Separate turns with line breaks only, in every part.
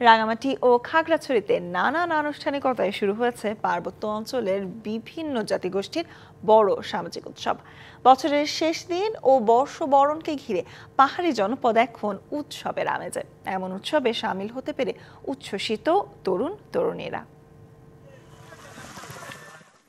রাঙামাটি ও খাগড়াছড়িতে নানান আনুষ্ঠানিকতায় শুরু হয়েছে পার্বত্য অঞ্চলের বিভিন্ন জাতিগোষ্ঠীর বড় সামাজিক উৎসব। বছরের শেষ দিন ও বর্ষবরণকে ঘিরে পাহাড়ি জনপদ এখন উৎসবের আমেজে। এমন উৎসবে সামিল হতে পেরে উচ্ছ্বসিত তরুণ তরুণীরা।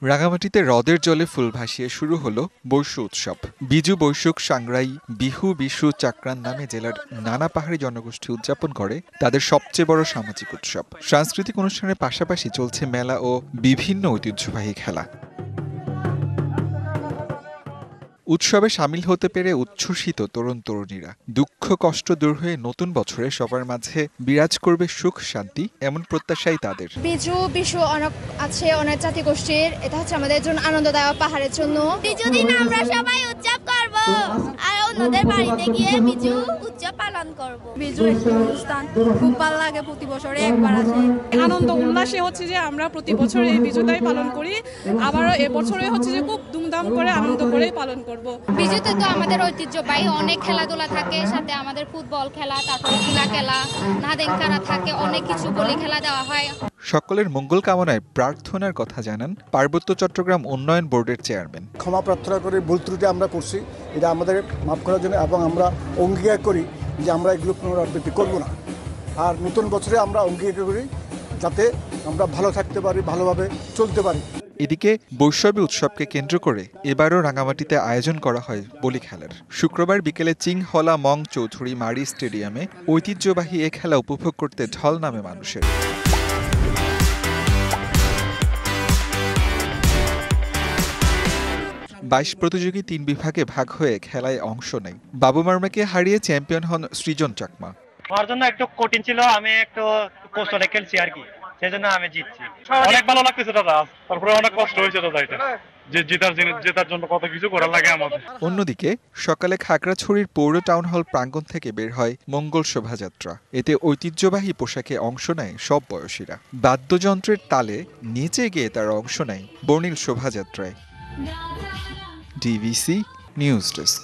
রাঙামাটিতে হ্রদের জলে ফুল ভাসিয়ে শুরু হলো বৈশ উৎসব। বিজু, বৈশুক, সাংরাই, বিহু, বিশু, চাকরান নামে জেলার নানা পাহাড়ি জনগোষ্ঠী উদযাপন করে তাদের সবচেয়ে বড় সামাজিক উৎসব। সাংস্কৃতিক অনুষ্ঠানের পাশাপাশি চলছে মেলা ও বিভিন্ন ঐতিহ্যবাহী খেলা। উৎসবে সামিল হতে পেরে উচ্ছ্বসিত তরুণ তরুণীরা। দুঃখ কষ্ট দূর হয়ে নতুন বছরে সবার মাঝে বিরাজ করবে সুখ শান্তি, এমন প্রত্যাশাই তাদের।
বিজু বিশু অনেক আছে, অনেক জাতিগোষ্ঠীর। এটা হচ্ছে আমাদের জন্য আনন্দদায়ক পাহাড়ের জন্য।
বিজু দিন আমরা সবাই উৎসব করব আর অন্যদের বাড়িতে গিয়ে বিজু উৎসব পালন করব।
বিজু একটি অনুষ্ঠান খুব ভালো লাগে, প্রতি বছরে একবার আসে। আনন্দ উল্লাসে হচ্ছে যে আমরা প্রতি বছর এই বিজুটাই পালন করি, আবার এবছরে হচ্ছে যে খুব ধুমধাম করে আনন্দ করে পালন করব।
বিজুতে তো আমাদের ঐতিহ্যবাহী অনেক খেলাধুলা থাকে, সাথে আমাদের ফুটবল খেলা, তারপরে চুলা খেলা, নাদেন খেলা থাকে, অনেক কিছু বলি খেলা দেওয়া হয়।
সকলের মঙ্গল কামনায় প্রার্থনার কথা জানান পার্বত্য চট্টগ্রাম উন্নয়ন বোর্ডের চেয়ারম্যান।
ক্ষমা প্রার্থনা করে ভুল ত্রুটি আমরা করছি, এটা আমাদের মাফ করার জন্য, এবং আমরা অঙ্গীকার করি যে আমরা এগুলো পুনরাবৃত্তি করব না। আর নতুন বছরে আমরা অঙ্গীকার করি যাতে আমরা ভালো থাকতে পারি, ভালোভাবে চলতে পারি।
এদিকে বৈশাখী উৎসবকে কেন্দ্র করে এবারও রাঙামাটিতে আয়োজন করা হয় বলি খেলার। শুক্রবার বিকেলে চিংহলা মং চৌধুরী মারি স্টেডিয়ামে ঐতিহ্যবাহী এ খেলা উপভোগ করতে ঢল নামে মানুষের। 22 প্রতিযোগী 3 বিভাগে ভাগ হয়ে খেলায় অংশ নেয়। বাবু মার্মাকে হারিয়ে চ্যাম্পিয়ন হন সৃজন চাকমা।
আমার জন্য একটু কঠিন ছিল, আমি একটু কৌশলে খেলছি আর কি, সেজন্য আমি জিতছি। অনেক ভালো লাগতেছে দাদা, তারপরে অনেক কষ্ট হয়েছে দাদা, এটা যে জেতার জন্য কত কিছু করা লাগে আমাদের।
অন্যদিকে সকালে খাগড়াছড়ির পৌর টাউন হল প্রাঙ্গণ থেকে বের হয় মঙ্গল শোভাযাত্রা। এতে ঐতিহ্যবাহী পোশাকে অংশ নেয় সব বয়সীরা। বাদ্যযন্ত্রের তালে নেচে গিয়ে তারা অংশ নেয় বর্ণিল শোভাযাত্রায়। DVC news desk.